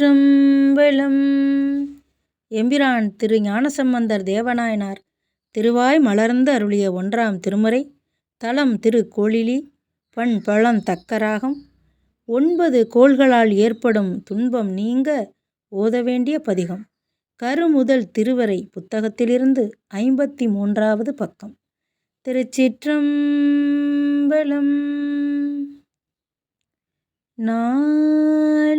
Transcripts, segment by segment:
திருச்சிற்றம்பலம். எம்பிரான் திரு ஞானசம்பந்தர் தேவநாயனார் திருவாய் மலர்ந்து அருளிய 1ஆம் திருமுறை. தலம் திரு கோளிலி. பண் பழம் தக்கராகம். 9 கோள்களால் ஏற்படும் துன்பம் நீங்க ஓத வேண்டிய பதிகம். கருமுதல் திருவரை புத்தகத்திலிருந்து 53வது பக்கம். திருச்சிற்றம்பலம். நாளாய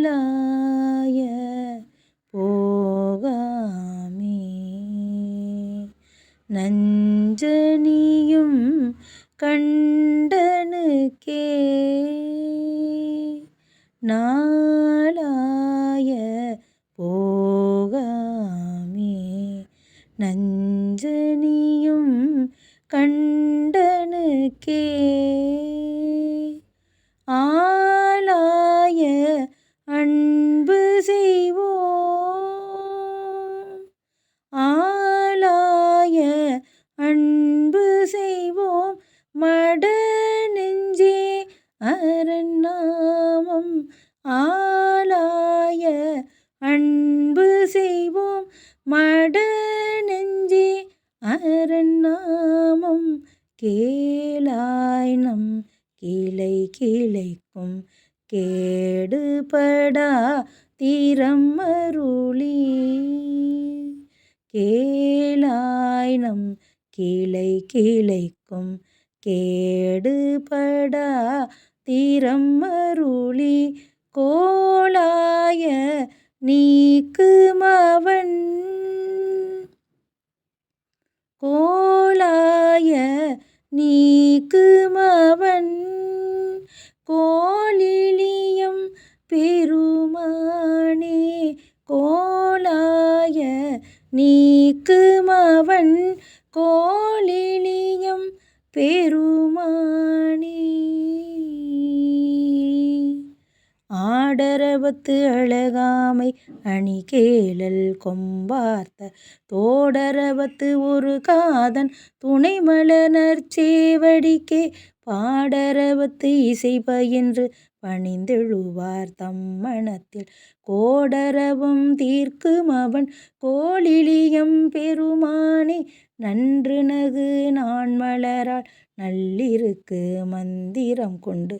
போகாமே நஞ்சனியும் கண்டனுக்கே, நாளாய போகாமே நஞ்சனியும் கண்டனுக்கே, ஆளாய அன்பு செய்வோம், ஆளாய அன்பு செய்வோம் மட நெஞ்சே அரண்நாமம், ஆளாய அன்பு செய்வோம் மட நெஞ்சே அரண்நாமம், கேளாய் நம் கிளை கிளைக்கும் கேடுபடா தீரம் அருளி, கேளாய் நம் கிளை கிளைக்கும் கேடுபடா தீரம் அருளி, கோளாய நீக்குமவன், கோளாய நீக்குமவன் கோளிலியம் பெருமானே, கோளாய நீக்குமவன் கோளிலியம் பெருமானே, ஆடரவத்து அழகாமை அணிகேழல் கொம்பார்த்த தோடரவத்து ஒரு காதன் துணைமலர் சேவடிக்கே, பாடரவத்து இசை பயின்று பணிந்தெழுவார் தம் மனத்தில் கோடரவும் தீர்க்குமவன் கோளிலியம் பெருமானே, நன்று நகு நான்மலரால் நல்லிருக்கு மந்திரம் கொண்டு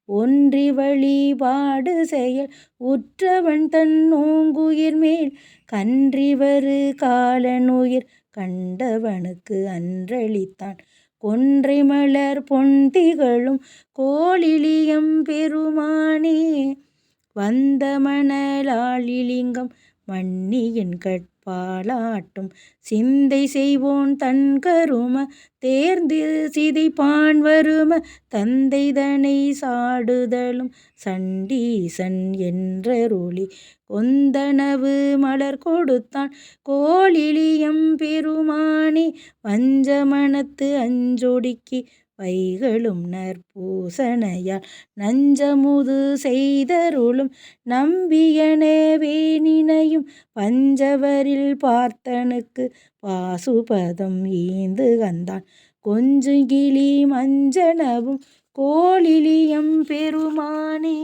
ஒன்றி வழிபாடு செயல் உற்றவன் தன் ஓங்குயிர் மேல் கன்றிவரு காலனுயிர் கண்டவனுக்கு அன்றளித்தான் கொன்றை மலர் பொன் திகழும் கோளிலியம் பெருமானே, வந்த மணலாளிலிங்கம் மன்னியின் கட்பாலாட்டும் சிந்தை செய்வோன் தன் கரும தேர்ந்து சிதைப்பான் வரும தந்தைதனை சாடுதலும் சண்டீசன் என்றருளி கொந்தனவு மலர் கொடுத்தான் கோளிலியம் பெருமானே, வஞ்ச மனத்து அஞ்சொடுக்கி வைகளும் நற்பூசனையால் நஞ்சமுது செய்தருளும் நம்பியனவே நினையும் பஞ்சவரில் பார்த்தனுக்கு பாசுபதம் ஈந்து கந்தான் கொஞ்சுகிளி மஞ்சனவும் கோளிலியம் பெருமானே,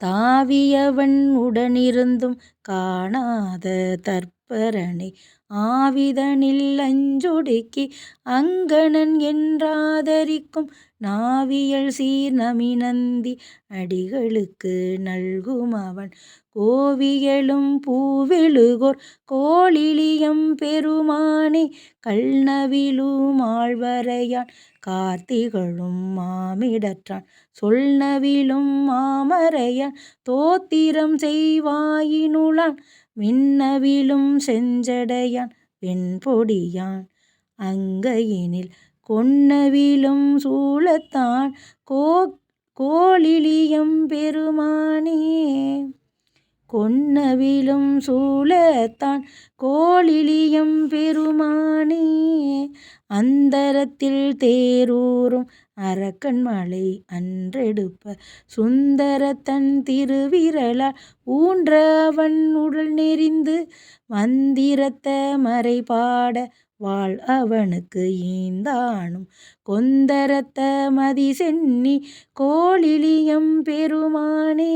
தாவியவன் உடனிருந்தும் காணாத தற்பரனை ஆவிதனில் அஞ்சொடுக்கி அங்கணன் என்றாதரிக்கும் நாவியல் சீர் நமிநந்தி அடிகளுக்கு நல்குமவன் கோவியலும் பூவெழுகோர் கோளிலியம் பெருமானே, கல்நவிலும் ஆழ்வரையான் கார்த்திகளும் மாமிடற்றான் சொல்நவிலும் மாமரையான் தோத்திரம் செய்வாயினுளான் மின்னவிலும் செஞ்சடையான் வெண்பொடியான் அங்கையினில் கொன்னவிலும் சூலத்தான் கோளிலியம் பெருமானே, கொன்னவிலும் சூலத்தான் கோளிலியம் பெருமானே, அந்தரத்தில் தேரூரும் அரக்கன்மலை அன்றெடுப்ப சுந்தரத்தன் திருவிரலால் ஊன்ற அவன் உடல் நெறிந்து மந்திரத்த மறைபாட வாழ் அவனுக்கு ஈந்தானும் கொந்தரத்த மதி சென்னி கோளிலியம் பெருமானே,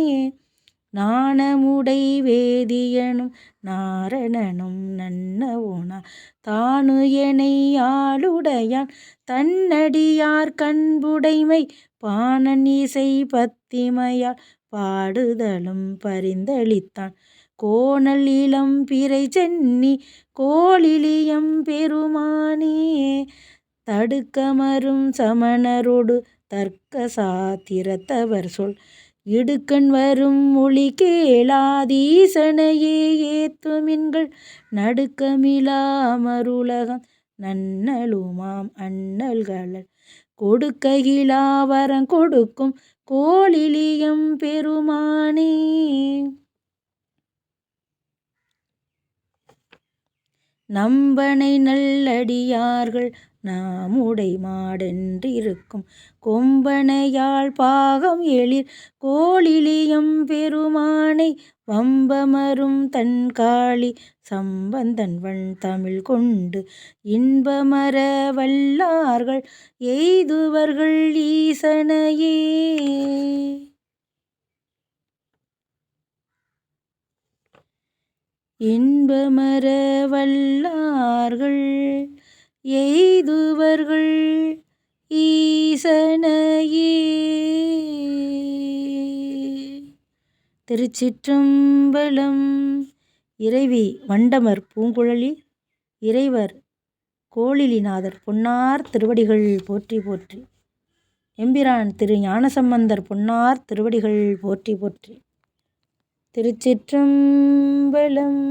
நாணமுடை வேதியனும் நாரணனும் நன்னவோனா தானு எனை ஆளுடையான் தன்னடியார் கண்புடைமை பாணன் இசை பத்திமையால் பாடுதலும் பரிந்தளித்தான் கோணல் இளம் பிறை சென்னி கோளிலியம் பெருமானே தடுக்கமரும் சமணரோடு தர்க்க சாத்திரத்தவர் சொல் இடுக்கண் வரும் மொழி கேளாதீசனையே ஏத்துமின்கள் நடுக்கமிலாமருலகம் நன்னலுமாம் அண்ணல்களல் கொடுக்ககிலா வரங் கொடுக்கும் கோளிலியம் பெருமானே. நம்பனை நல்லடியார்கள் நாமுடை மாடென்றிருக்கும் கொம்பனையாள் பாகம் எழில் கோளிலியம் பெருமானை வம்பமரும் தன்காளி சம்பந்தன் வண் தமிழ் கொண்டு இன்பமர வல்லார்கள் எய்துவர்கள் ஈசனையே. இன்பமர வல்லார்கள் எய்துவர்கள் ஈசனையே. திருச்சிற்றம்பலம். இறைவி வண்டமர் பூங்குழலி, இறைவர் கோளிலிநாதர் பொன்னார் திருவடிகள் போற்றி போற்றி. எம்பிரான் திரு ஞானசம்பந்தர் பொன்னார் திருவடிகள் போற்றி போற்றி. திருச்சிற்றம்பலம்.